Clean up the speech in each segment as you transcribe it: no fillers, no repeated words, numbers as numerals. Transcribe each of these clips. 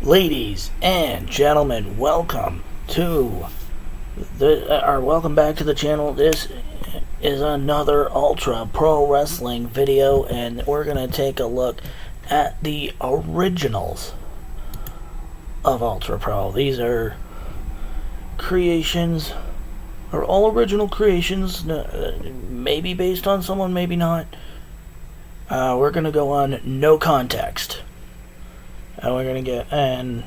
Ladies and gentlemen, welcome back to the channel. This is another Ultra Pro Wrestling video, and we're gonna take a look at the originals of Ultra Pro. These are creations, are all original creations, maybe based on someone, maybe not. We're gonna go on no context. And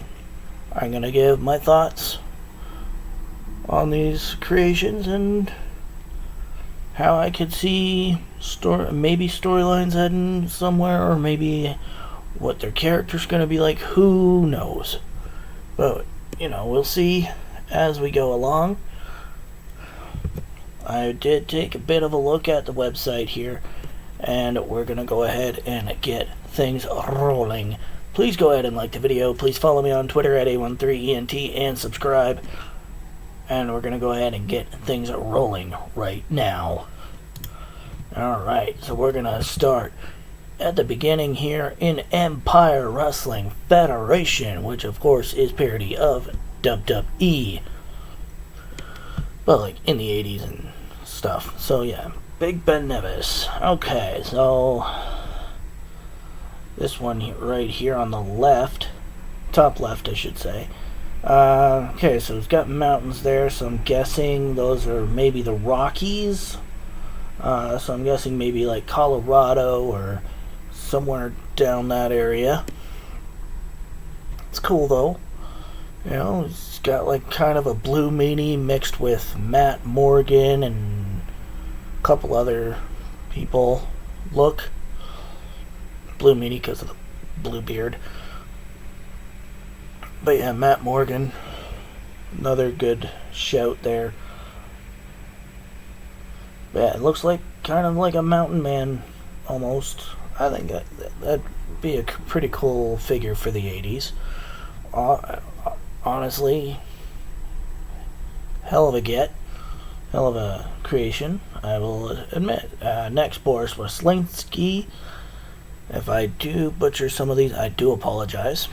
I'm gonna give my thoughts on these creations and how I could see maybe storylines heading somewhere, or maybe what their character's gonna be like. Who knows? But we'll see as we go along. I did take a bit of a look at the website here, and we're gonna go ahead and get things rolling. Please go ahead and like the video. Please follow me on Twitter at A13ENT and subscribe. And we're going to go ahead and get things rolling right now. Alright, so we're going to start at the beginning here in Empire Wrestling Federation, which of course is parody of WWE. But like in the 80s and stuff. So yeah, Big Ben Nevis. Okay, so this one right here on the left, top left I should say. Okay, so it's got mountains there, so I'm guessing those are maybe the Rockies. So I'm guessing maybe like Colorado or somewhere down that area. It's cool though. It's got like kind of a Blue Meanie mixed with Matt Morgan and a couple other people look. Blue Meanie because of the blue beard. But yeah, Matt Morgan, another good shout there. But yeah, it looks like kind of like a mountain man almost. I think that'd be a pretty cool figure for the 80s. Honestly, hell of a creation, I will admit. Next, Boris Waslinsky. If I do butcher some of these, I do apologize.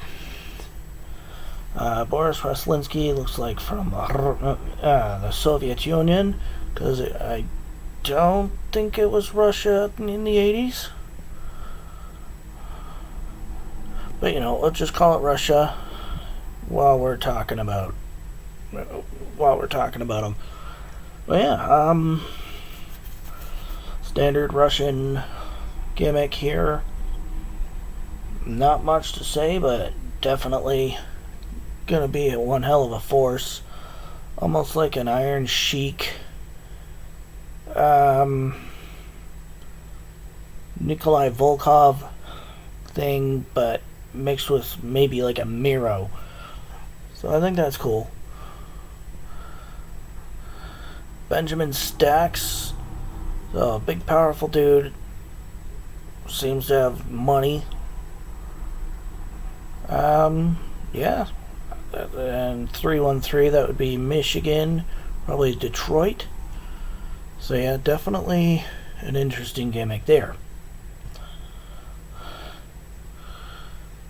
Boris Waslinsky looks like from the Soviet Union, because I don't think it was Russia in the 80s. But let's just call it Russia while we're talking about them. But yeah, standard Russian gimmick here. Not much to say, but definitely gonna be one hell of a force. Almost like an Iron Sheik. Nikolai Volkov thing, but mixed with maybe like a Miro. So I think that's cool. Benjamin Stacks. So big powerful dude. Seems to have money. Yeah. And 313, that would be Michigan, probably Detroit. So yeah, definitely an interesting gimmick there.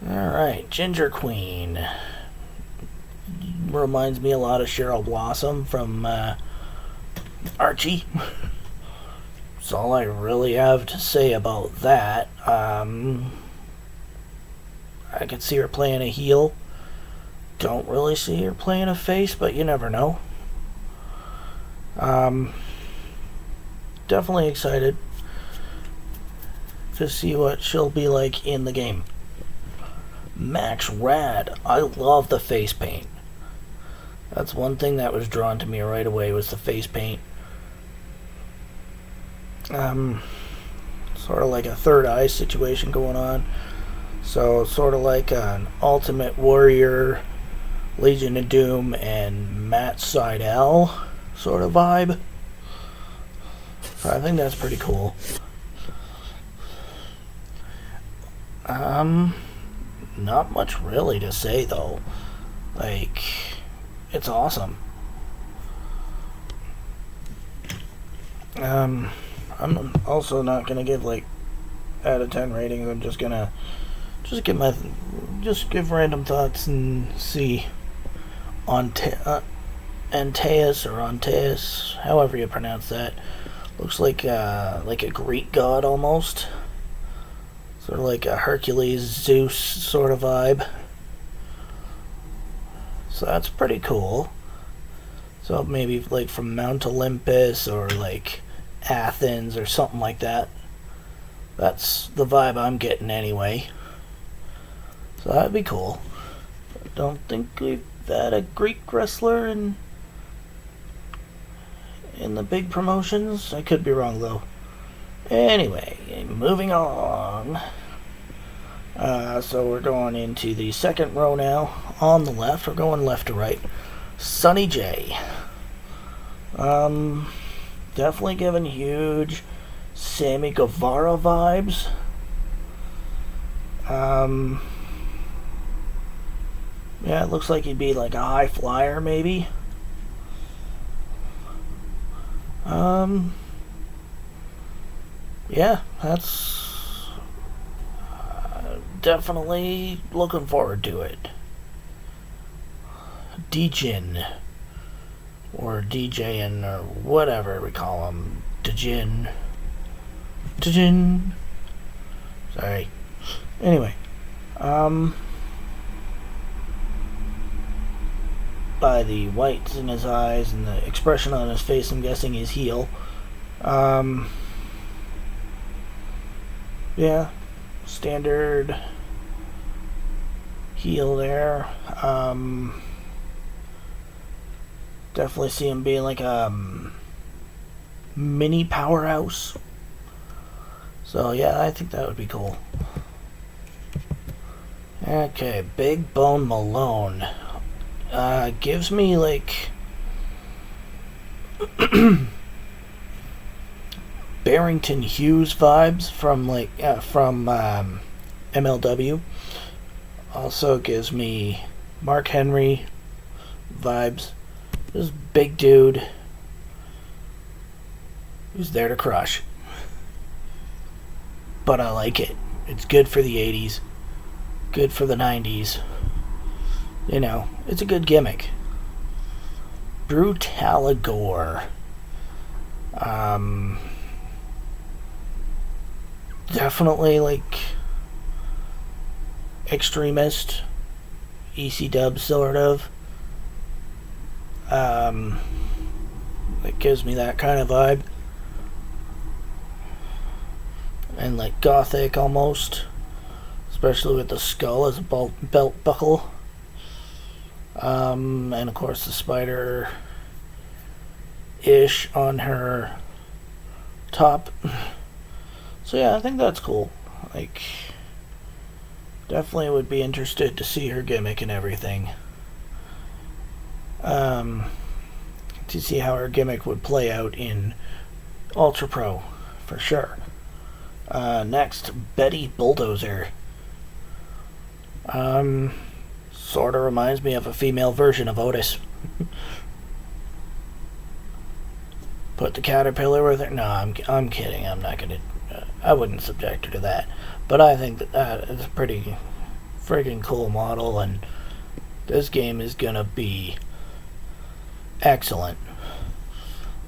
Alright, Ginger Queen. Reminds me a lot of Cheryl Blossom from Archie. That's all I really have to say about that. I could see her playing a heel. Don't really see her playing a face, but you never know. Definitely excited to see what she'll be like in the game. Max Rad. I love the face paint. That's one thing that was drawn to me right away, was the face paint. Sort of like a third eye situation going on. So sort of like an Ultimate Warrior, Legion of Doom, and Matt Sydal sort of vibe. So I think that's pretty cool. Not much really to say though. Like, it's awesome. I'm also not gonna give like out of 10 ratings. I'm just gonna just give random thoughts and see on Antaeus or Antaeus, however you pronounce that. Looks like a Greek god almost. Sort of like a Hercules, Zeus sort of vibe. So that's pretty cool. So maybe like from Mount Olympus or like Athens or something like that. That's the vibe I'm getting anyway. So that'd be cool. I don't think we've had a Greek wrestler in the big promotions. I could be wrong though. Anyway, moving on. So we're going into the second row now. On the left, we're going left to right. Sonny J. Definitely giving huge Sammy Guevara vibes. Yeah, it looks like he'd be like a high flyer, maybe. Yeah, that's definitely looking forward to it. Djinn, or DJing, or whatever we call him. Djinn. Sorry. Anyway, by the whites in his eyes and the expression on his face, I'm guessing he's heel. Yeah, standard heel there. Definitely see him being like a mini powerhouse. So yeah, I think that would be cool. Okay, Big Bone Malone. Gives me like Barrington Hughes vibes from MLW. Also gives me Mark Henry vibes. This big dude who's there to crush. But I like it. It's good for the 80s. Good for the 90s. You know, it's a good gimmick. Brutaligor. Definitely like extremist, EC-dub sort of. It gives me that kind of vibe. And like gothic almost. Especially with the skull as a belt buckle. And of course the spider-ish on her top. So yeah, I think that's cool. Like, definitely would be interested to see her gimmick and everything. To see how her gimmick would play out in Ultra Pro, for sure. Next, Betty Bulldozer. Sort of reminds me of a female version of Otis. Put the caterpillar with her? No, I'm kidding. I'm not gonna. I wouldn't subject her to that. But I think that is a pretty friggin' cool model, and this game is gonna be excellent.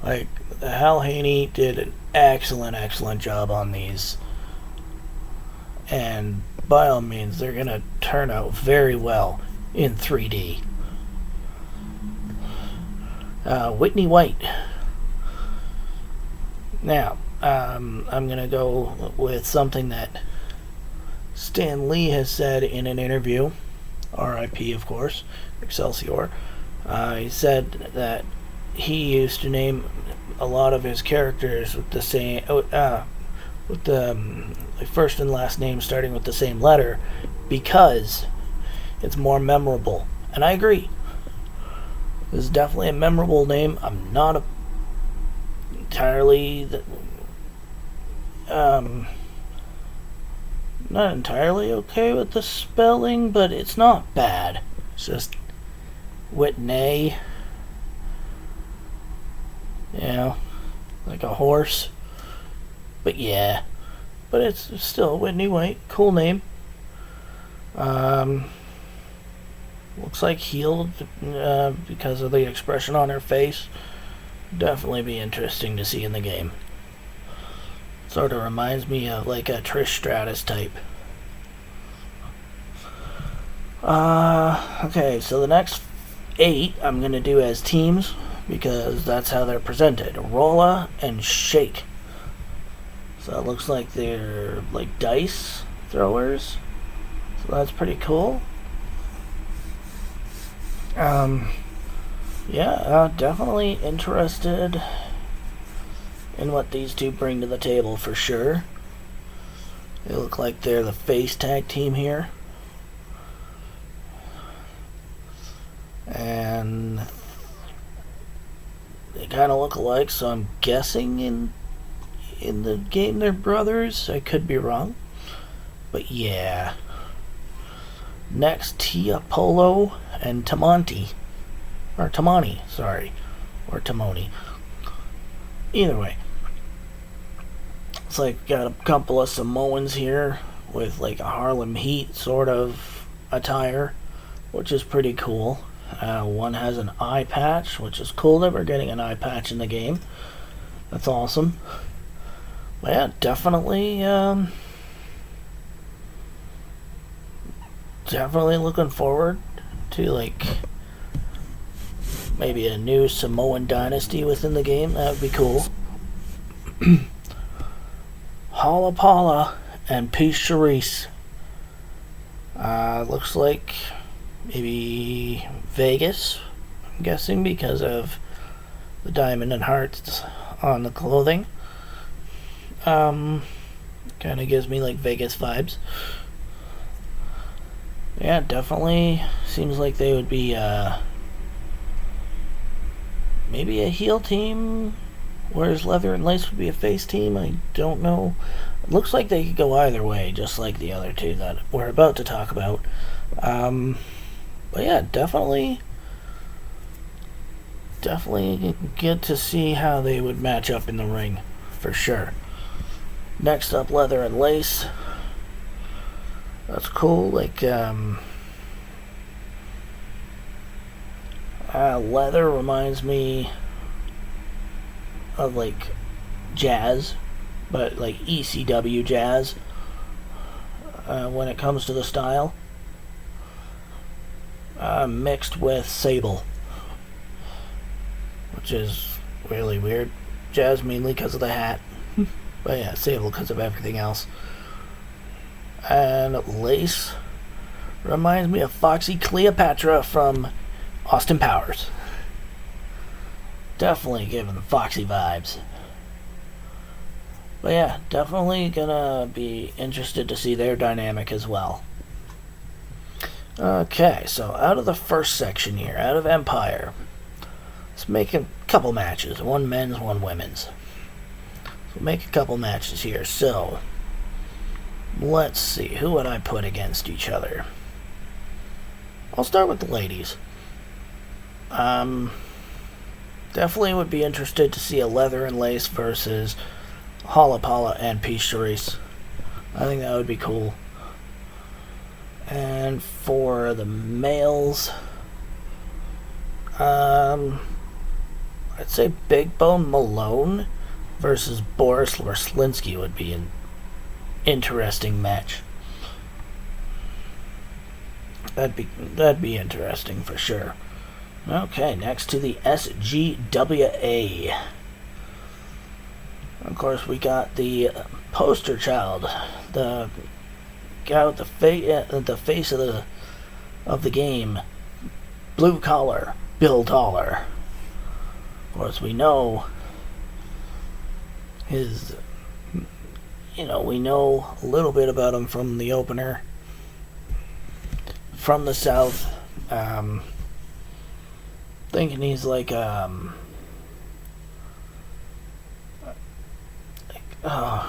Like, Hal Haney did an excellent job on these, and by all means, they're gonna turn out very well in 3D. Whitney White. Now, I'm gonna go with something that Stan Lee has said in an interview, R.I.P. of course, Excelsior. He said that he used to name a lot of his characters with the same, with the first and last name starting with the same letter, because it's more memorable. And I agree. This is definitely a memorable name. I'm not entirely okay with the spelling, but it's not bad. It's just Whitney, you know, like a horse. But yeah, but it's still Whitney White, cool name. Looks like healed because of the expression on her face. Definitely be interesting to see in the game. Sort of reminds me of like a Trish Stratus type. Okay, so the next 8 I'm going to do as teams because that's how they're presented. Rolla and Shake. So it looks like they're like dice throwers. So that's pretty cool. Yeah, definitely interested in what these two bring to the table for sure. They look like they're the face tag team here. And they kind of look alike, so I'm guessing in the game they're brothers. I could be wrong. But yeah. Next, Tia Polo and Tamonti. Or Tamani, sorry. Or Tamoni. Either way. It's like got a couple of Samoans here with like a Harlem Heat sort of attire, which is pretty cool. One has an eye patch, which is cool that we're getting an eye patch in the game. That's awesome. But yeah, definitely looking forward to like maybe a new Samoan dynasty within the game. That would be cool. Halapala and Peace Charisse. Looks like maybe Vegas, I'm guessing, because of the diamond and hearts on the clothing. Kind of gives me like Vegas vibes. Yeah, definitely seems like they would be maybe a heel team, whereas Leather and Lace would be a face team. I don't know. It looks like they could go either way, just like the other two that we're about to talk about. But yeah, definitely get to see how they would match up in the ring, for sure. Next up, Leather and Lace. That's cool. Like, Leather reminds me of like jazz, but like ECW jazz when it comes to the style, mixed with Sable, which is really weird. Jazz mainly because of the hat, but yeah, Sable because of everything else. And Lace reminds me of Foxy Cleopatra from Austin Powers. Definitely giving Foxy vibes. But yeah, definitely gonna be interested to see their dynamic as well. Okay, so out of the first section here, out of Empire, let's make a couple matches. One men's, one women's. So we'll make a couple matches here. So, let's see, who would I put against each other? I'll start with the ladies. Definitely would be interested to see a Leather and Lace versus Halapala and Peace Charisse. I think that would be cool. And for the males, I'd say Big Bone Malone versus Boris Lerslinsky would be an interesting match. That'd be interesting for sure. Okay, next to the SGWA. Of course, we got the poster child, the guy with the face of the game, Blue Collar, Bill Taller. Of course, we know we know a little bit about him from the opener, from the South. Thinking he's like who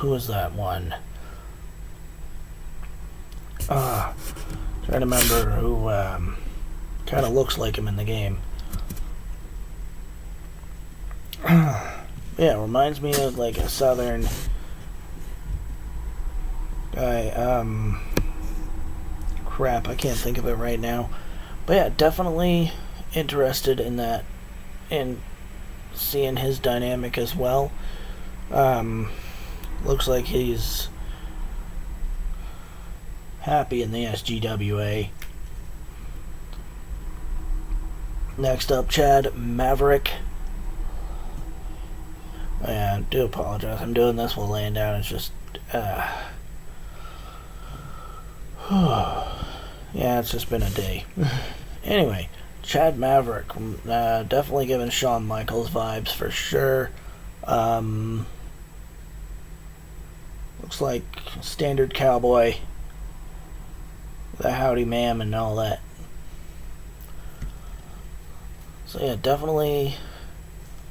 was that one? Trying to remember who kind of looks like him in the game. Yeah, reminds me of like a southern guy. Crap, I can't think of it right now. But yeah, definitely interested in that, in seeing his dynamic as well. Looks like he's happy in the SGWA. Next up, Chad Maverick. I do apologize. I'm doing this while laying down. It's just, yeah, it's just been a day. Anyway, Chad Maverick, definitely giving Shawn Michaels vibes for sure. Looks like standard cowboy, the howdy ma'am and all that. So yeah, definitely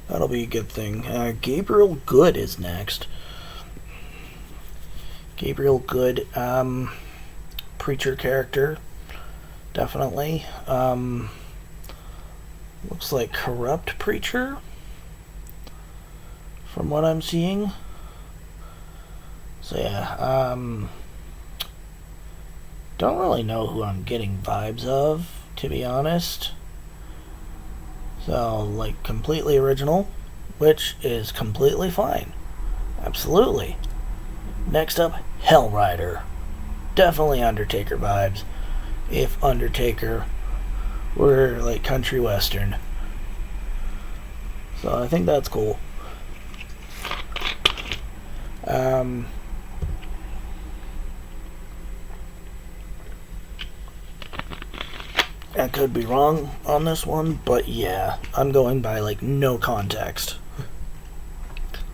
that'll be a good thing. Gabriel Good is next. Gabriel Good, preacher character, definitely. Looks like corrupt preacher, from what I'm seeing. So yeah, don't really know who I'm getting vibes of, to be honest. So, like, completely original, which is completely fine. Absolutely. Next up, Hell Rider. Definitely Undertaker vibes, if Undertaker were, like, country western. So, I think that's cool. I could be wrong on this one, but yeah, I'm going by like no context.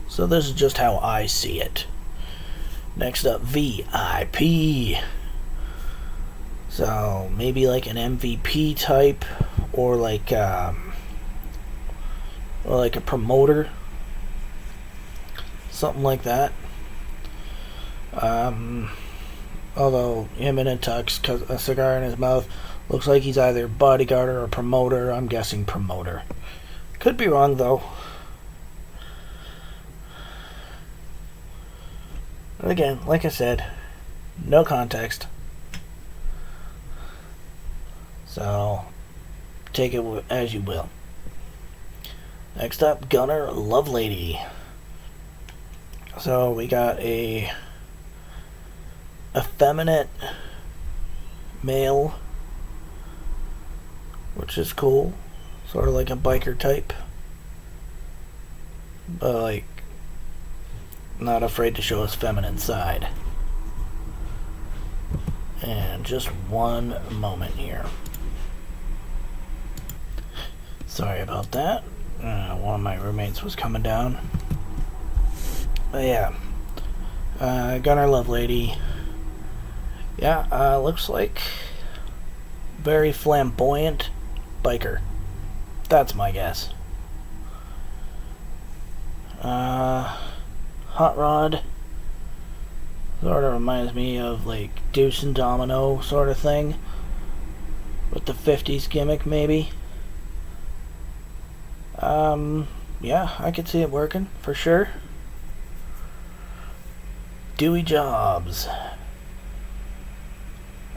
So this is just how I see it. Next up, VIP. So maybe like an MVP type, or like a promoter, something like that. Although him in a tux, a cigar in his mouth. Looks like he's either bodyguard or a promoter. I'm guessing promoter. Could be wrong, though. But again, like I said, no context. So, take it as you will. Next up, Gunner Lovelady. So, we got a effeminate male, which is cool. Sort of like a biker type. But, like, not afraid to show his feminine side. And just one moment here. Sorry about that. One of my roommates was coming down. But yeah. Gunner Lovelady. Yeah, looks like very flamboyant biker. That's my guess. Hot Rod sort of reminds me of like Deuce and Domino sort of thing, with the 50s gimmick maybe. Yeah, I could see it working for sure. Dewey Jobs.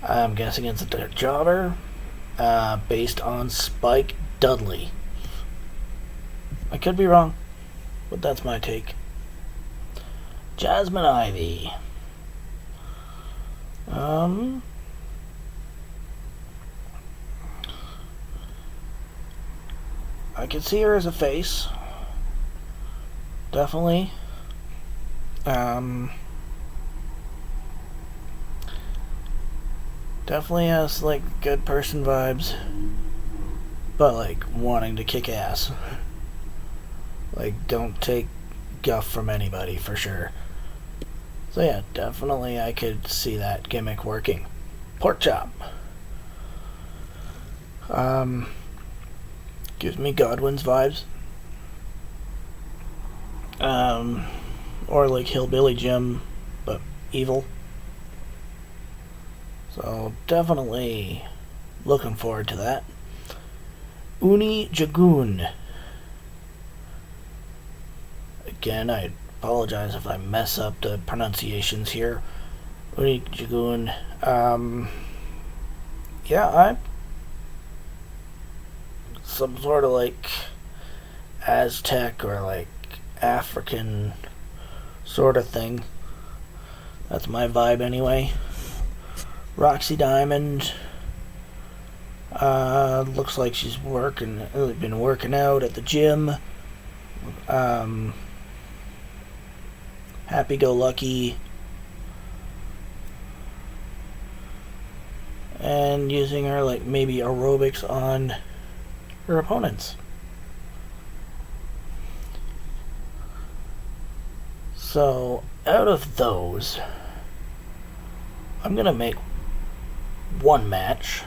I'm guessing it's a jobber. Based on Spike Dudley. I could be wrong, but that's my take. Jasmine Ivy. I can see her as a face. Definitely. Definitely has, like, good person vibes. But, like, wanting to kick ass. Like, don't take guff from anybody, for sure. So, yeah, definitely I could see that gimmick working. Pork Chop. Gives me Godwin's vibes. Or, like, Hillbilly Jim, but evil. So, definitely looking forward to that. Uni Jagun. Again, I apologize if I mess up the pronunciations here. Uni Jagun. yeah, I'm some sort of like Aztec or like African sort of thing. That's my vibe anyway. Roxy Diamond looks like she's been working out at the gym. Happy-go-lucky, and using her like maybe aerobics on her opponents. So out of those, I'm gonna make one match.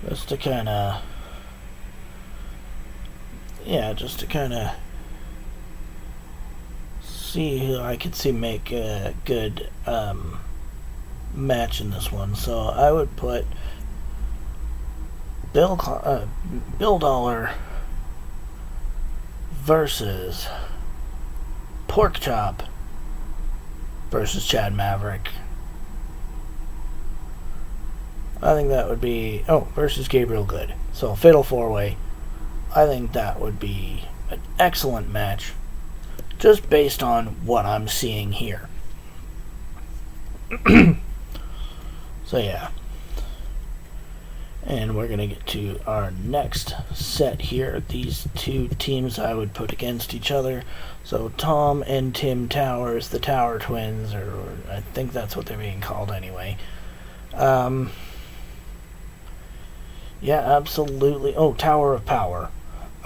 Just to kind of see who I could see make a good match in this one. So I would put Bill Dollar versus Pork Chop versus Chad Maverick. I think that would be... versus Gabriel Good. So, Fatal 4-Way. I think that would be an excellent match, just based on what I'm seeing here. So, yeah. And we're going to get to our next set here. These two teams I would put against each other. So, Tom and Tim Towers, the Tower Twins, or I think that's what they're being called anyway. Yeah, absolutely. Oh, Tower of Power.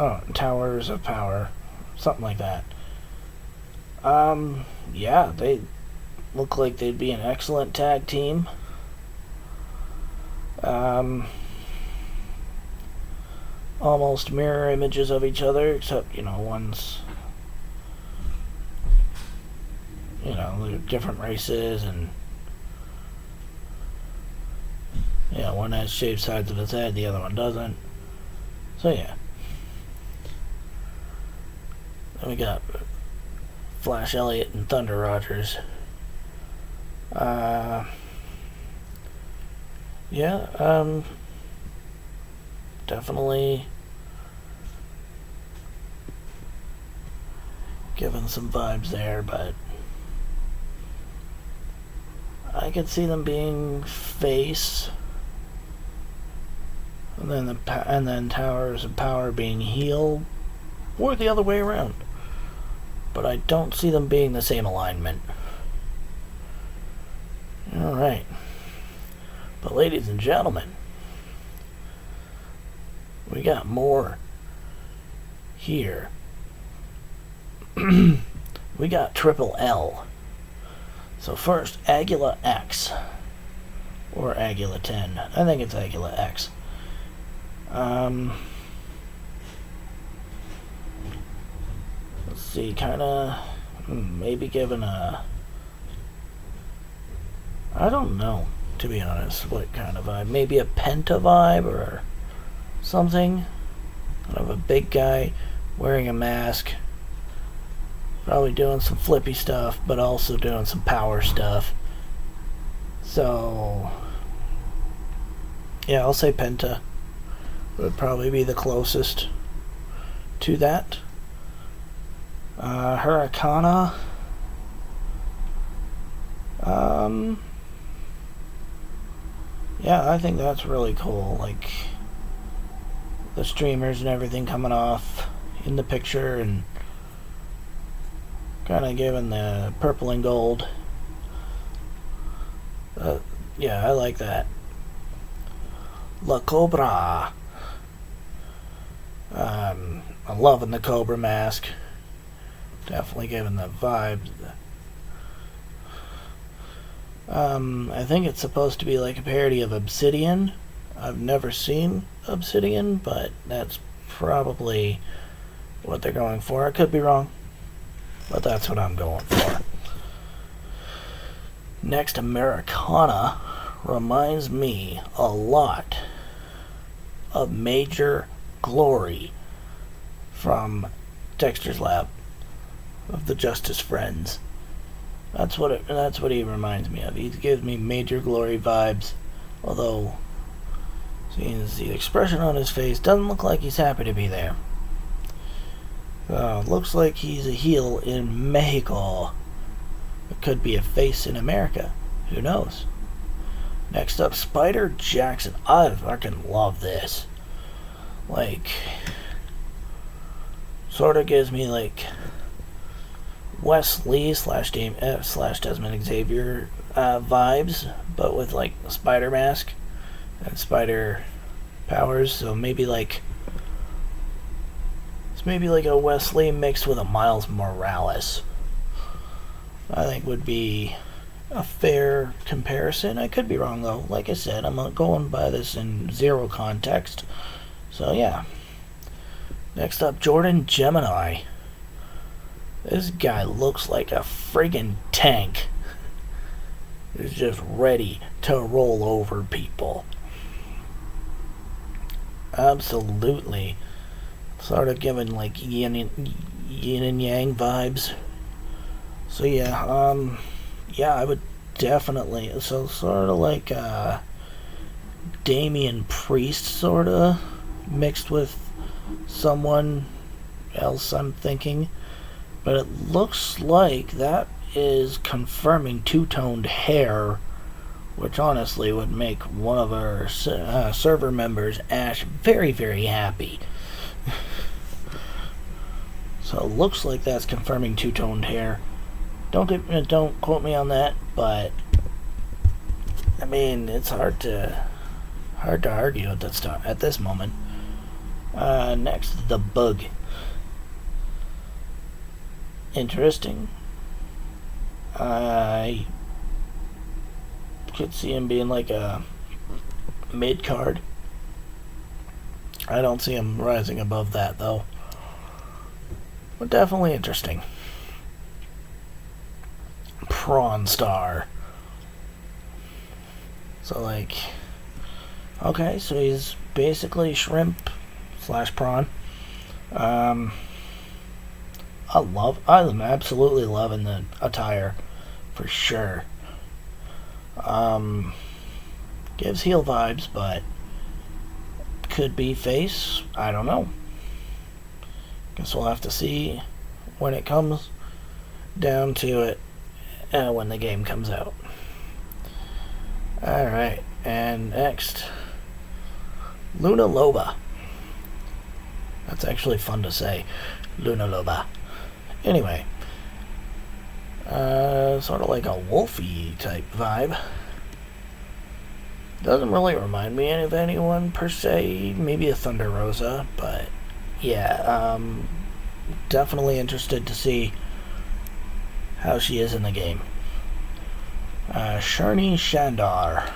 Oh, Towers of Power. Something like that. Yeah, they look like they'd be an excellent tag team. Almost mirror images of each other, except, one's, they're different races, and one has shaved sides of his head, the other one doesn't. So, yeah. Then we got Flash Elliott and Thunder Rogers. Definitely giving some vibes there, but I could see them being face, and then Towers of Power being heel, or the other way around. But I don't see them being the same alignment. Alright. But ladies and gentlemen, we got more here. We got Triple L. So first, Aguila X. Or Aguila 10. I think it's Aguila X. Let's see, kinda maybe given a... I don't know, to be honest, what kind of vibe. Maybe a Penta vibe or something. Kind of a big guy wearing a mask. Probably doing some flippy stuff, but also doing some power stuff. So, yeah, I'll say Penta would probably be the closest to that. Hurricana. Yeah, I think that's really cool. Like, the streamers and everything coming off in the picture and kind of giving the purple and gold. Yeah, I like that. La Cobra. I'm loving the Cobra mask. Definitely giving the vibe. I think it's supposed to be like a parody of Obsidian. I've never seen Obsidian, but that's probably what they're going for. I could be wrong, but that's what I'm going for. Next, Americana reminds me a lot of Major Glory from Dexter's Lab of the Justice Friends. That's what he reminds me of. He gives me Major Glory vibes, although seeing the expression on his face doesn't look like he's happy to be there. Looks like he's a heel in Mexico. It could be a face in America. Who knows? Next up, Spider Jackson. I fucking love this. Like, sort of gives me like Wes Lee slash Desmond Xavier vibes, but with like a spider mask and spider powers. So maybe like it's maybe like a Wes Lee mixed with a Miles Morales. I think would be a fair comparison. I could be wrong though. Like I said, I'm not going by this in zero context. So yeah. Next up, Jordan Gemini. This guy looks like a friggin' tank. He's just ready to roll over people. Absolutely. Sort of giving like yin and yang vibes. So yeah, I would definitely, so sort of like Damian Priest sort of mixed with someone else I'm thinking, but it looks like that is confirming two-toned hair, which honestly would make one of our server members, Ash, very, very happy. So it looks like that's confirming two-toned hair. Don't quote me on that, but I mean it's hard to argue at this moment. Next, the Bug. Interesting. I could see him being like a mid card. I don't see him rising above that though. But definitely interesting. Prawn Star. So like, okay, so he's basically shrimp / prawn. I'm absolutely loving the attire for sure. Gives heel vibes, but could be face. I don't know. Guess we'll have to see when it comes down to it. When the game comes out. Alright, and next, Luna Loba. That's actually fun to say. Luna Loba. Anyway, sort of like a wolfy type vibe. Doesn't really remind me of anyone per se. Maybe a Thunder Rosa, but yeah, definitely interested to see how she is in the game. Sharni Shandar.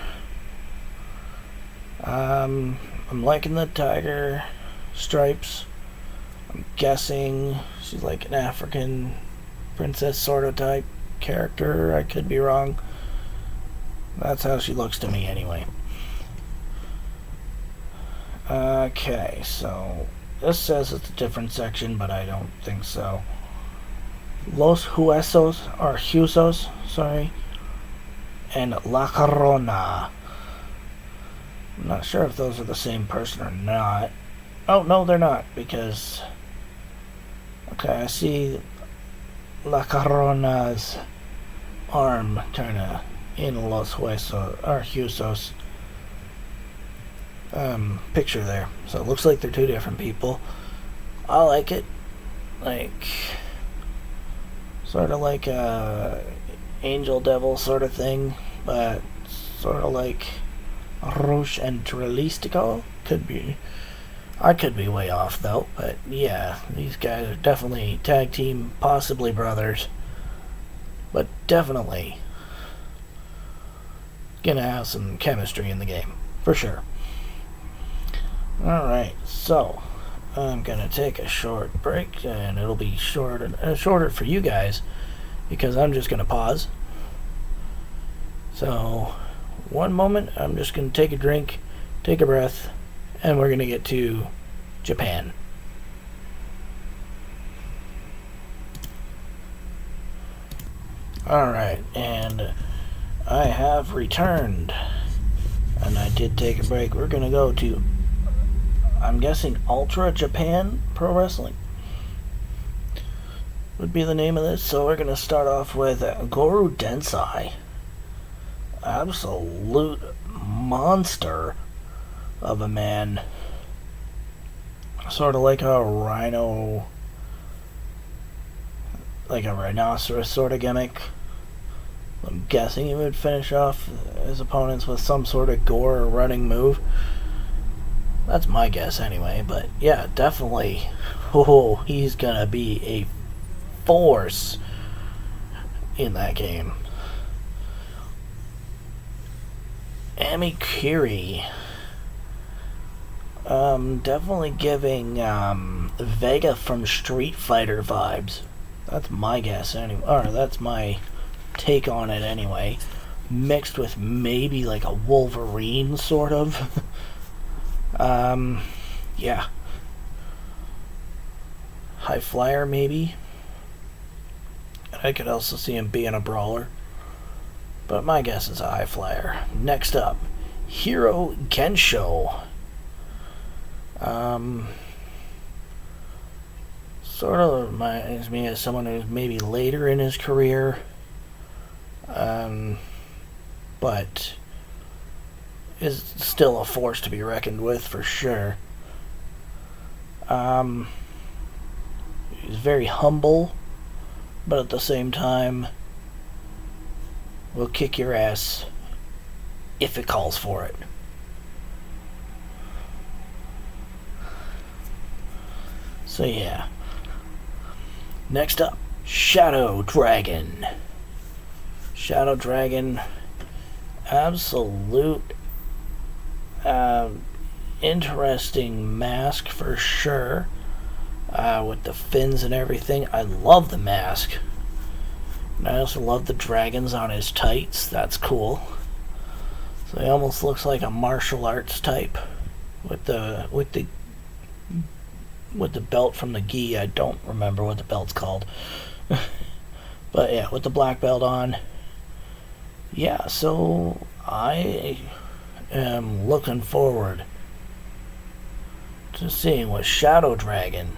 I'm liking the tiger stripes. I'm guessing she's like an African princess sort of type character. I could be wrong. That's how she looks to me anyway. Okay, so this says it's a different section, but I don't think so. Los Huesos, sorry, and La Corona. I'm not sure if those are the same person or not. Oh, no, they're not, because, okay, I see La Corona's arm kind of in Los Huesos picture there. So it looks like they're two different people. I like it. Like, sort of like a angel devil sort of thing, but sort of like Roche and Trelistico. Could be. I could be way off though, but yeah, these guys are definitely tag team, possibly brothers, but definitely gonna have some chemistry in the game, for sure. Alright, so I'm gonna take a short break, and it'll be shorter for you guys, because I'm just gonna pause. So, one moment, I'm just gonna take a drink, take a breath, and we're gonna get to Japan. Alright, and I have returned. And I did take a break. We're going to go to, I'm guessing, Ultra Japan Pro Wrestling would be the name of this. So we're going to start off with Goru Densai. Absolute monster of a man. Sort of like a rhinoceros sort of gimmick. I'm guessing he would finish off his opponents with some sort of gore or running move. That's my guess anyway, but yeah, definitely. Oh, he's gonna be a force in that game. Ami Kiri. Definitely giving Vega from Street Fighter vibes. That's my guess anyway. Or that's my take on it anyway. Mixed with maybe like a Wolverine sort of. Yeah. High flyer maybe. I could also see him being a brawler. But my guess is a high flyer. Next up, Hiro Gensho. Sort of reminds me of someone who's maybe later in his career. But is still a force to be reckoned with for sure. He's very humble, but at the same time will kick your ass if it calls for it. So yeah. Next up, Shadow Dragon. Shadow Dragon, absolute interesting mask for sure. With the fins and everything. I love the mask. And I also love the dragons on his tights. That's cool. So he almost looks like a martial arts type with the belt from the gi. I don't remember what the belt's called. But yeah, with the black belt on. Yeah, so I am looking forward to seeing what Shadow Dragon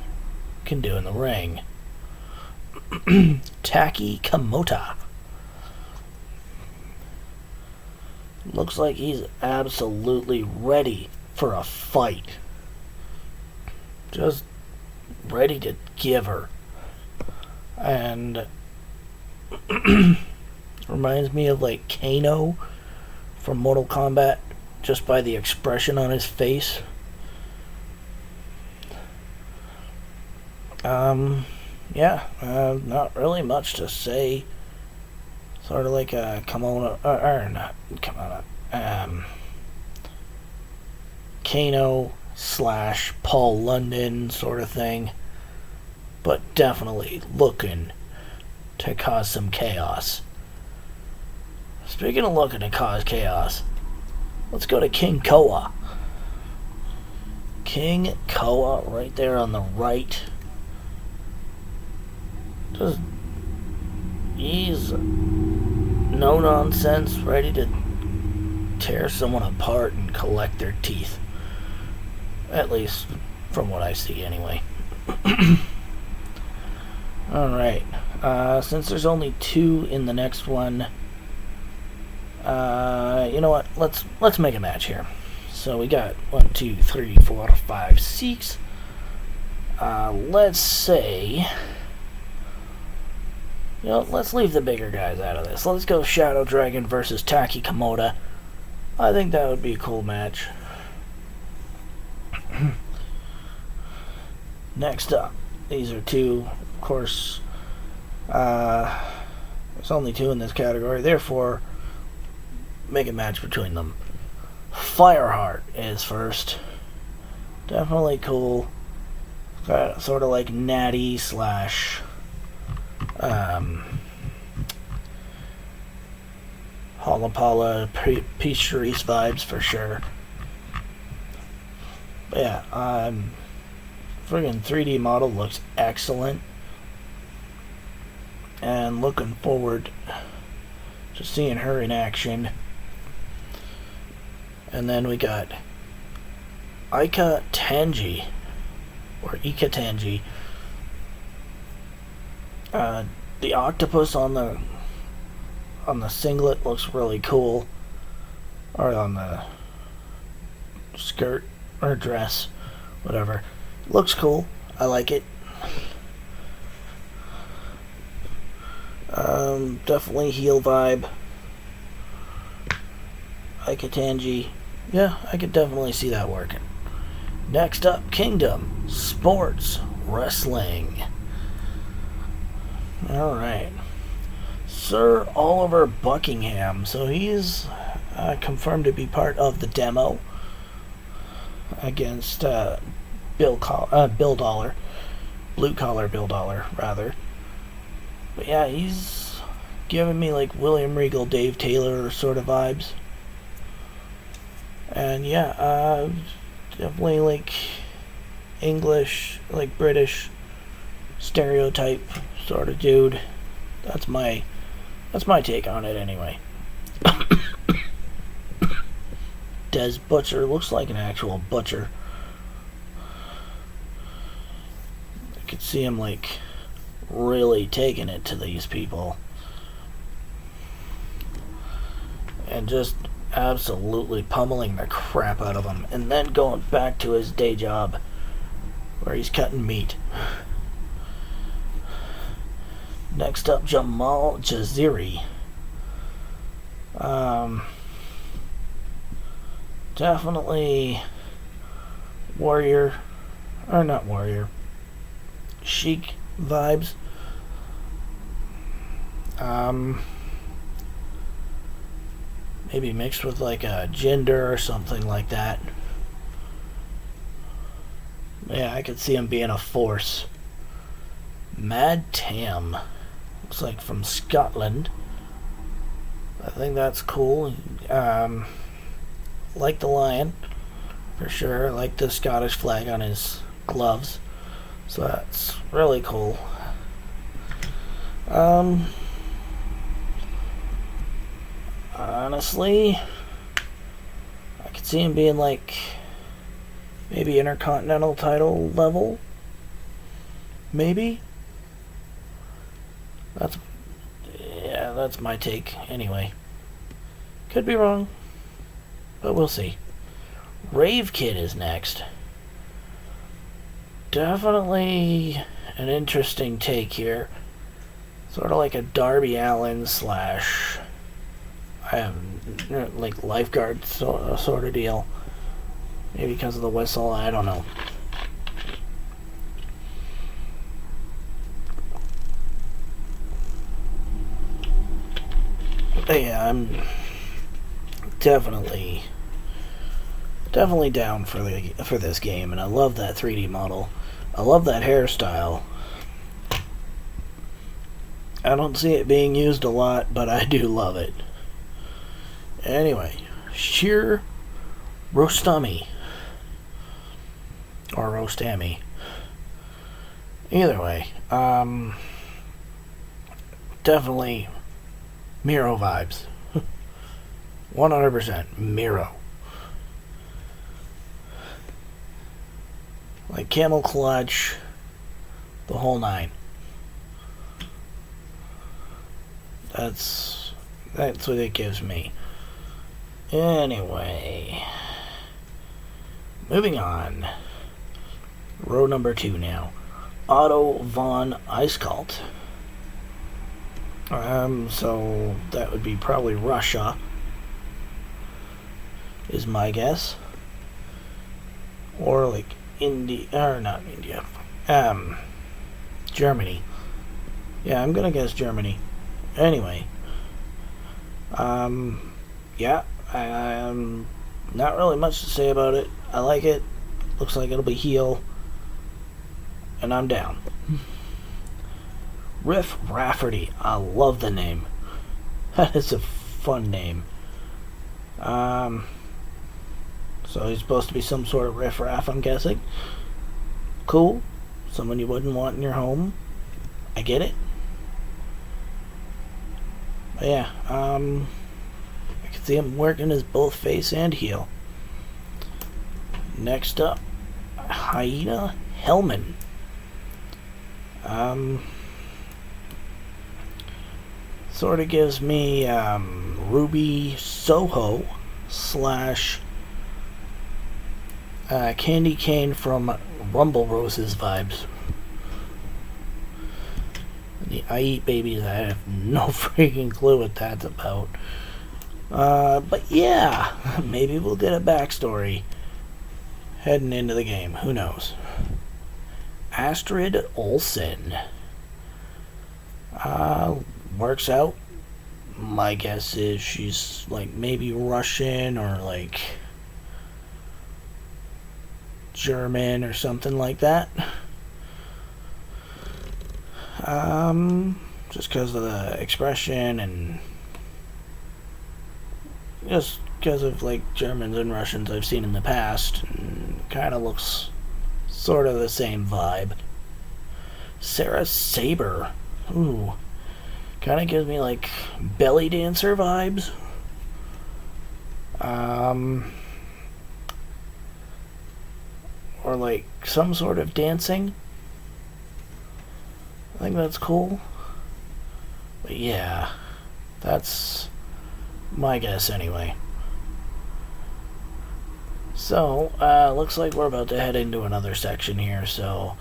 can do in the ring. Taki Kamota. Looks like he's absolutely ready for a fight. Just ready to give her. And reminds me of like Kano from Mortal Kombat, just by the expression on his face. Yeah, not really much to say. Sort of like a Kano / Paul London sort of thing, but definitely looking to cause some chaos. Speaking of looking to cause chaos, let's go to King Koa. King Koa right there on the right. He's no nonsense, ready to tear someone apart and collect their teeth. At least from what I see anyway. Alright. Since there's only 2 in the next one, you know what? Let's make a match here. So we got 1, 2, 3, 4, 5, 6. Let's say, you know, let's leave the bigger guys out of this. Let's go Shadow Dragon versus Taki Kamota. I think that would be a cool match. Next up, these are 2, of course. There's only 2 in this category, therefore, make a match between them. Fireheart is first. Definitely cool. Sort of like Natty / Hollapala Peace Sharice vibes for sure. But yeah, friggin' 3D model looks excellent. and looking forward to seeing her in action. And then we got Ika Tanji, or Ika Tanji. The octopus on the singlet looks really cool, or on the skirt or dress, whatever. Looks cool. I like it. Definitely heel vibe. Ika Tanji. Yeah, I could definitely see that working. Next up, Kingdom Sports Wrestling. Alright. Sir Oliver Buckingham. So he's confirmed to be part of the demo against Bill Dollar. Blue Collar Bill Dollar, rather. But yeah, he's giving me like William Regal, Dave Taylor sort of vibes. And yeah, definitely like English, like British stereotype sort of dude. That's my take on it anyway. Des Butcher looks like an actual butcher. I could see him like really taking it to these people and just absolutely pummeling the crap out of them, and then going back to his day job where he's cutting meat. Next up, Jamal Jaziri. Definitely warrior, or not warrior, chic vibes. Maybe mixed with like a gender or something like that. Yeah, I could see him being a force. Mad Tam. Looks like from Scotland. I think that's cool. Like the lion, for sure. Like the Scottish flag on his gloves. So that's really cool. Honestly, I could see him being like maybe Intercontinental title level. Maybe. That's my take anyway. Could be wrong, but we'll see. Rave Kid is next. Definitely an interesting take here. Sort of like a Darby Allin slash like lifeguard sort of deal. Maybe because of the whistle, I don't know. But yeah, I'm definitely down for this game, and I love that 3D model. I love that hairstyle. I don't see it being used a lot, but I do love it. Anyway, Sheer Rostami. Or Rostami. Either way, definitely Miro vibes. 100% Miro. Like camel clutch, the whole nine. That's what it gives me. Anyway, moving on. Row number 2 now. Otto von Eiskalt. So that would be probably Russia, is my guess. Or like India, or not India. Germany. Yeah, I'm gonna guess Germany. Anyway. Yeah, not really much to say about it. I like it. Looks like it'll be heel. And I'm down. Riff Rafferty. I love the name. That is a fun name. So he's supposed to be some sort of riff raff, I'm guessing. Cool. Someone you wouldn't want in your home. I get it. But yeah, I can see him working as both face and heel. Next up, Hyena Hellman. Sort of gives me Ruby Soho slash Candy Cane from Rumble Roses vibes. The I Eat Babies, I have no freaking clue what that's about. But yeah, maybe we'll get a backstory heading into the game. Who knows? Astrid Olsen. Works out. My guess is she's like maybe Russian or like German or something like that. Just because of the expression and just because of like Germans and Russians I've seen in the past, and kind of looks sort of the same vibe. Sarah Saber. Ooh. Kind of gives me like belly dancer vibes. Or like some sort of dancing. I think that's cool. But yeah, that's my guess anyway. So, looks like we're about to head into another section here, so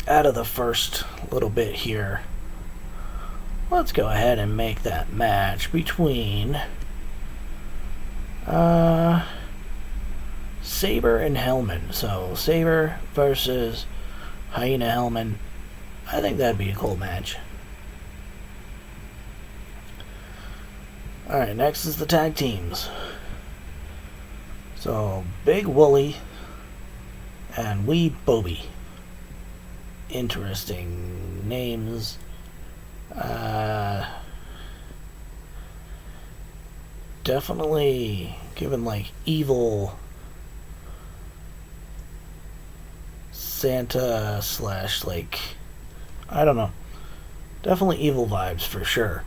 out of the first little bit here, let's go ahead and make that match between Saber and Hellman. So, Saber versus Hyena Hellman. I think that'd be a cool match. Alright, next is the tag teams. So, Big Wooly and Wee Bobby. Interesting names. Definitely given like evil Santa slash like, I don't know. Definitely evil vibes for sure.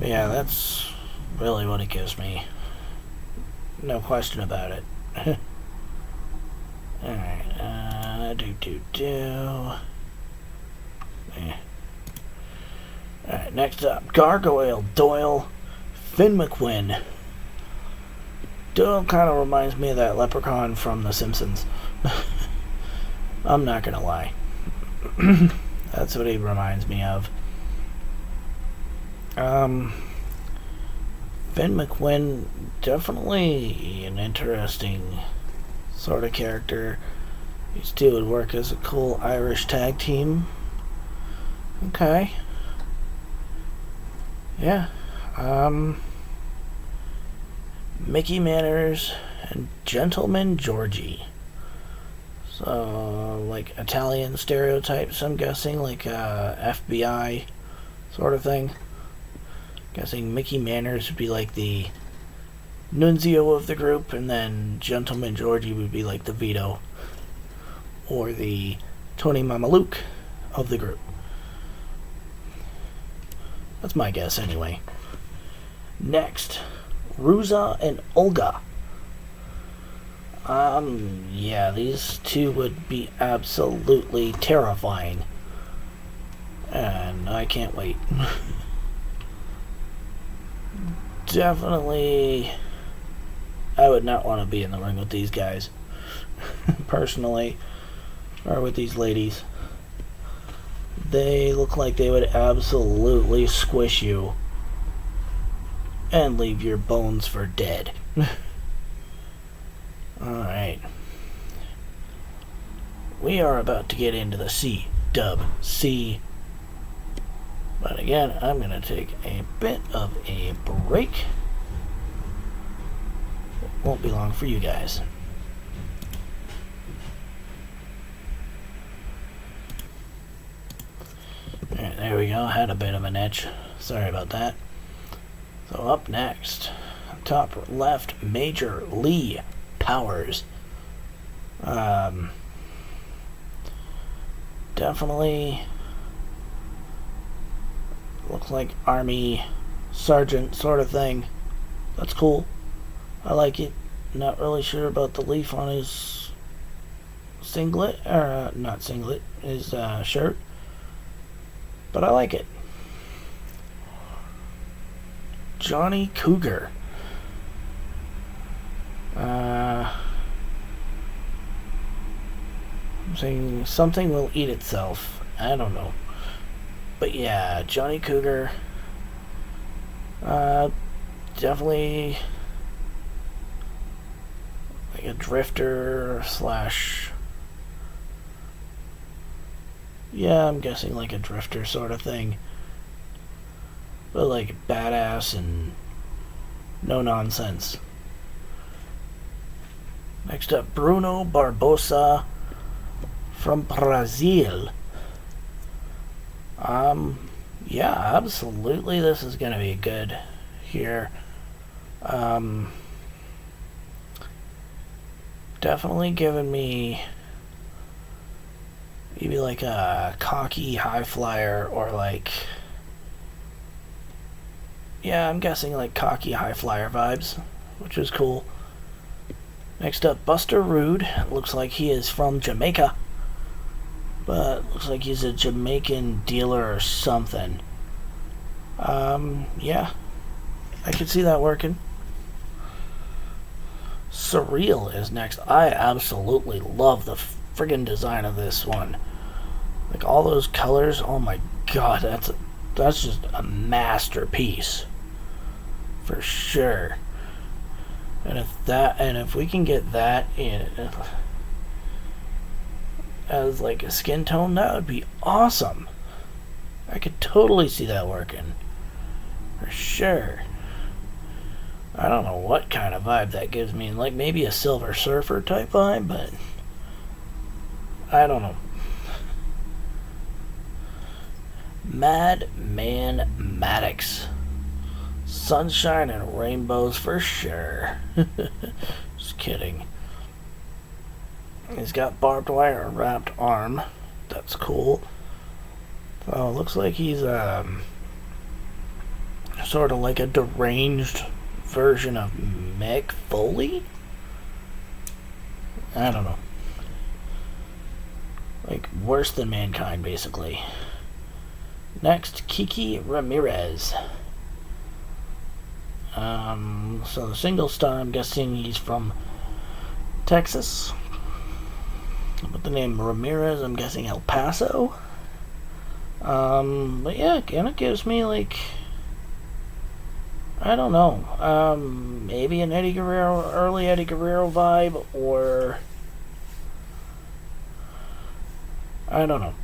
Yeah, that's really what it gives me. No question about it. Alright, Alright, next up, Gargoyle Doyle, Finn McQuinn. Doyle kind of reminds me of that leprechaun from The Simpsons. I'm not gonna lie. That's what he reminds me of. Finn McQuinn, definitely an interesting sort of character. These two would work as a cool Irish tag team. Okay. Yeah. Mickey Manners and Gentleman Georgie. So, like Italian stereotypes, I'm guessing, like FBI sort of thing. Guessing Mickey Manners would be like the nuncio of the group, and then Gentleman Georgie would be like the Vito or the Tony Mamaluke of the group. That's my guess anyway. Next, Ruza and Olga. Yeah, these two would be absolutely terrifying. And I can't wait. Definitely, I would not want to be in the ring with these guys. Personally. Or with these ladies. They look like they would absolutely squish you and leave your bones for dead. Alright. We are about to get into the C-Dub-C. But again, I'm going to take a bit of a break. It won't be long for you guys. Alright, there we go. Had a bit of an itch. Sorry about that. So up next, top left, Major Lee Powers. Definitely looks like army sergeant sort of thing. That's cool. I like it. Not really sure about the leaf on his singlet, or not singlet, his shirt, but I like it. Johnny Cougar. I'm saying something will eat itself. I don't know. But yeah, Johnny Cougar. Definitely like a drifter slash... Yeah, I'm guessing like a drifter sort of thing. But like badass and no nonsense. Next up, Bruno Barbosa from Brazil. Yeah, absolutely this is gonna be good here. Definitely giving me maybe like a cocky high flyer, or like, yeah, I'm guessing like cocky high flyer vibes, which is cool. Next up, Buster Rude. Looks like he is from Jamaica, but looks like he's a Jamaican dealer or something. Yeah, I could see that working. Surreal is next. I absolutely love the friggin' design of this one. Like all those colors, oh my god, that's just a masterpiece for sure. And if we can get that in as like a skin tone, that would be awesome. I could totally see that working for sure. I don't know what kind of vibe that gives me, like maybe a Silver Surfer type vibe, but I don't know. Madman Maddox. Sunshine and rainbows for sure. Just kidding. He's got barbed wire wrapped arm. That's cool. Oh, looks like he's sort of like a deranged version of Mick Foley? I don't know. Like worse than Mankind, basically. Next, Kiki Ramirez. So the single star, I'm guessing he's from Texas. But the name Ramirez, I'm guessing El Paso. But yeah, it kind of gives me like, I don't know, maybe an Eddie Guerrero, early Eddie Guerrero vibe, or I don't know.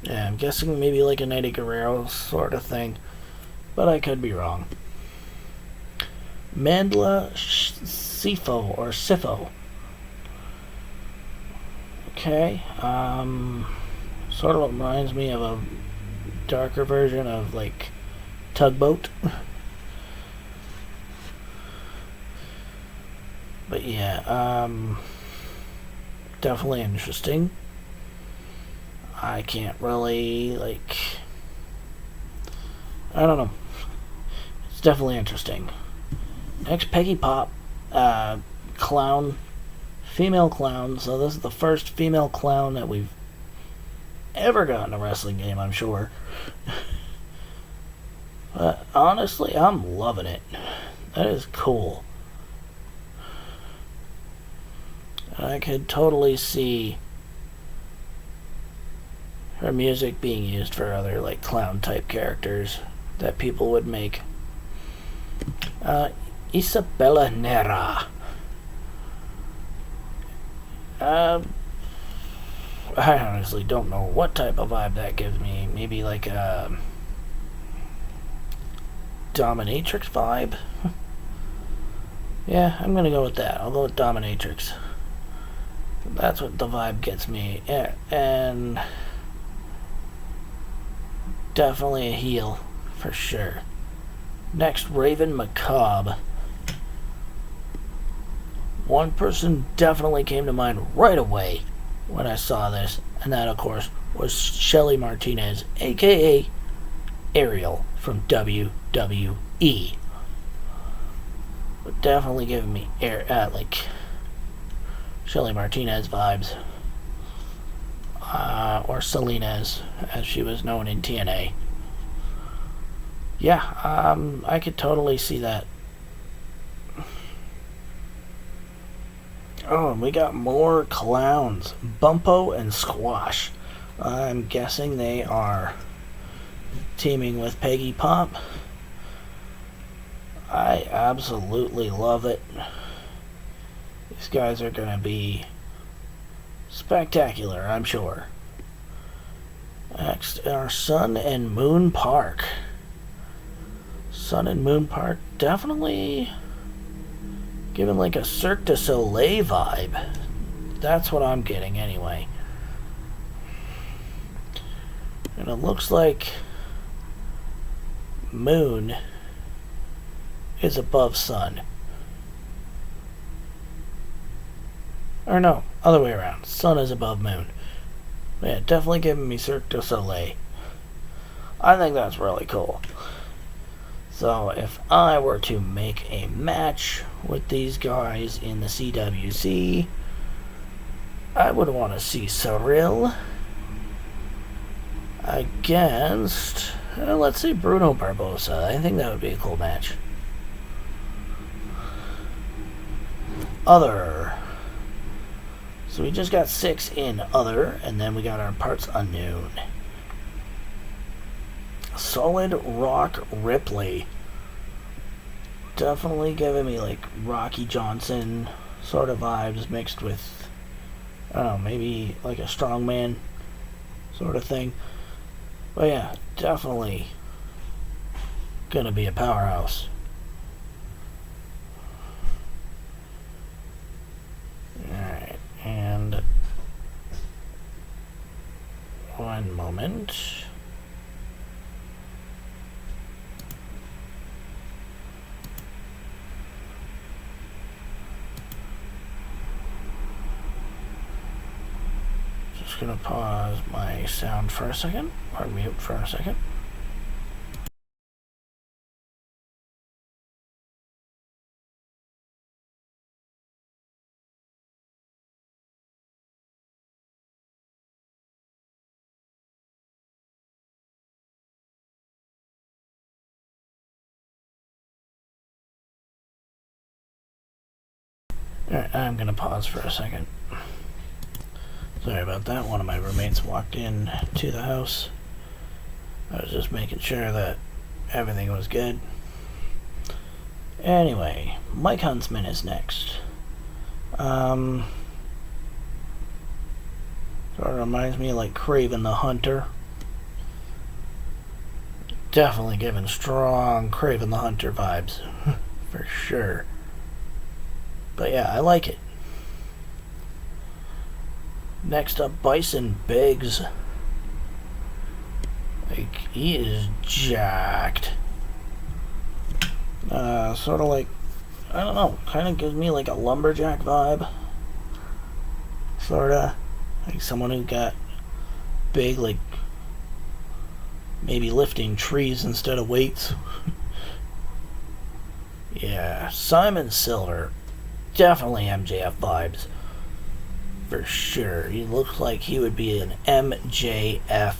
Yeah, I'm guessing maybe like an Eddie Guerrero sort of thing, but I could be wrong. Mandla Sifo, or Sifo. Okay, sort of reminds me of a darker version of like Tugboat. But yeah, definitely interesting. I can't really, like, I don't know. It's definitely interesting. Next, Peggy Pop, clown, female clown. So this is the first female clown that we've ever got in a wrestling game, I'm sure. But honestly, I'm loving it. That is cool. I could totally see her music being used for other like clown type characters that people would make. Isabella Nera. I honestly don't know what type of vibe that gives me. Maybe like a dominatrix vibe. Yeah, I'm gonna go with that. I'll go with dominatrix. That's what the vibe gets me. Yeah, and definitely a heel, for sure. Next, Raven Macabre. one person definitely came to mind right away when I saw this, and that, of course, was Shelly Martinez, aka Ariel from WWE. But definitely giving me like Shelly Martinez vibes, or Salinas, as she was known in TNA. Yeah, I could totally see that. Oh, and we got more clowns. Bumpo and Squash. I'm guessing they are teaming with Peggy Pop. I absolutely love it. These guys are going to be spectacular, I'm sure. Next are Sun and Moon Park. Sun and Moon Park definitely giving like a Cirque du Soleil vibe. That's what I'm getting anyway. And it looks like Moon is above Sun. Or no, other way around. Sun is above Moon. Yeah, definitely giving me Cirque du Soleil. I think that's really cool. So if I were to make a match with these guys in the CWC, I would want to see Cyril against, let's say, Bruno Barbosa. I think that would be a cool match. Other. So we just got 6 in Other, and then we got our Parts Unknown. Solid Rock Ripley. Definitely giving me like Rocky Johnson sort of vibes mixed with, I don't know, maybe like a strongman sort of thing. But yeah, definitely gonna be a powerhouse. Alright, and one moment. Just gonna pause my sound for a second, or mute for a second. Alright, I'm gonna pause for a second. Sorry about that. One of my roommates walked in to the house. I was just making sure that everything was good. Anyway, Mike Huntsman is next. Sort of reminds me of like Craven the Hunter. Definitely giving strong Craven the Hunter vibes. For sure. But yeah, I like it. Next up, Bison Biggs. Like, he is jacked. Sort of like, I don't know, kind of gives me like a lumberjack vibe. Sorta. Like someone who got big, like, maybe lifting trees instead of weights. Yeah, Simon Silver. Definitely MJF vibes. For sure. He looks like he would be an MJF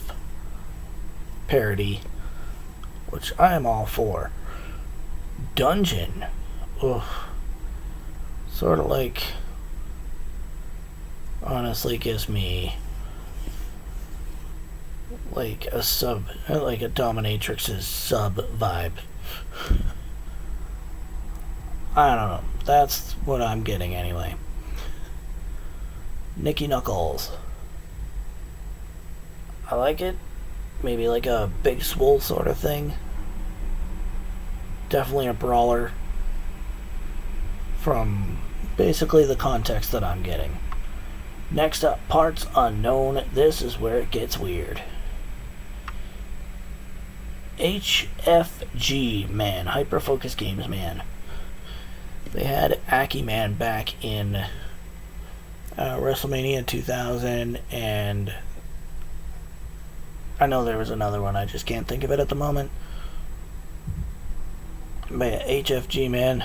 parody, which I am all for. Dungeon. Ugh. Sort of like, honestly gives me like a Dominatrix's sub vibe. I don't know. That's what I'm getting anyway. Nikki Knuckles. I like it. Maybe like a Big Swole sort of thing. Definitely a brawler. From basically the context that I'm getting. Next up, Parts Unknown. This is where it gets weird. HFG Man, Hyper Focus Games Man. They had Aki Man back in WrestleMania 2000, and I know there was another one, I just can't think of it at the moment. But HFG Man,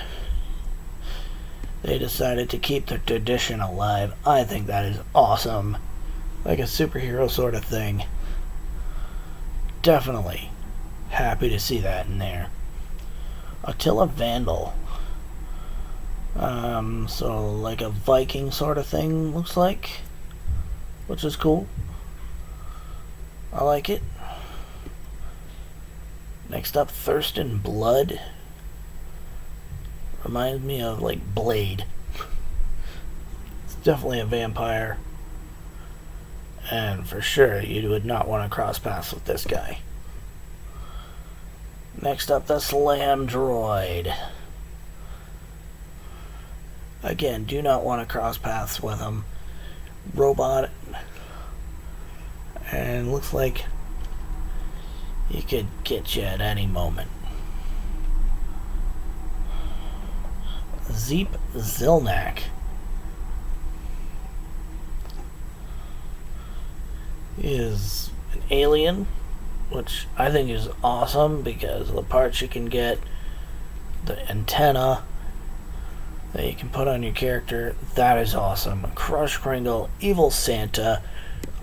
they decided to keep the tradition alive. I think that is awesome. Like a superhero sort of thing. Definitely happy to see that in there. Attila Vandal. So like a Viking sort of thing, looks like. Which is cool. I like it. Next up, Thirst and Blood. Reminds me of, like, Blade. It's definitely a vampire. And for sure, you would not want to cross paths with this guy. Next up, the Slam Droid. Again, do not want to cross paths with him. Robot. And looks like he could get you at any moment. Zeep Zilnak. He is an alien, which I think is awesome because of the parts you can get, the antenna that you can put on your character. That is awesome. Crush Kringle, Evil Santa.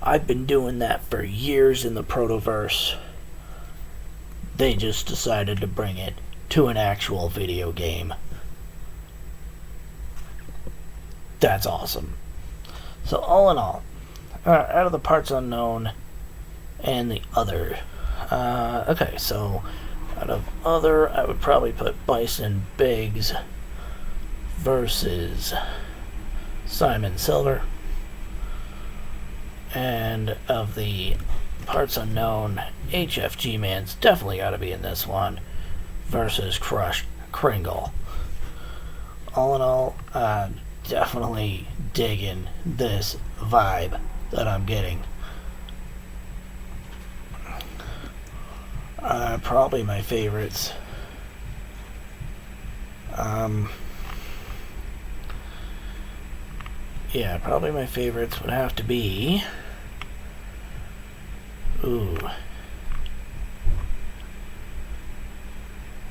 I've been doing that for years in the Protoverse. They just decided to bring it to an actual video game. That's awesome. So all in all, out of the parts unknown and the other, okay, so out of other, I would probably put Bison Biggs versus Simon Silver. And of the parts unknown, HFG Man's definitely got to be in this one versus Crush Kringle. All in all, definitely digging this vibe that I'm getting. Probably my favorites. Yeah, probably my favorites would have to be... Ooh.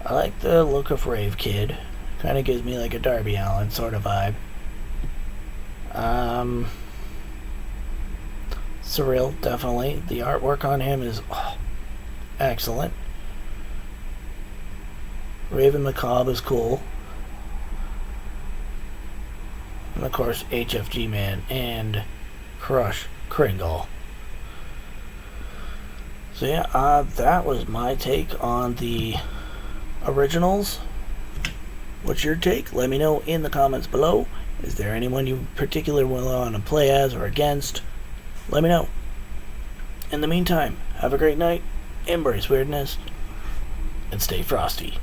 I like the look of Rave Kid. Kind of gives me like a Darby Allin sort of vibe. Surreal, definitely. The artwork on him is excellent. Raven Macabre is cool. And of course, HFG Man and Crush Kringle. So yeah, that was my take on the originals. What's your take? Let me know in the comments below. Is there anyone you particularly want to play as or against? Let me know. In the meantime, have a great night, embrace weirdness, and stay frosty.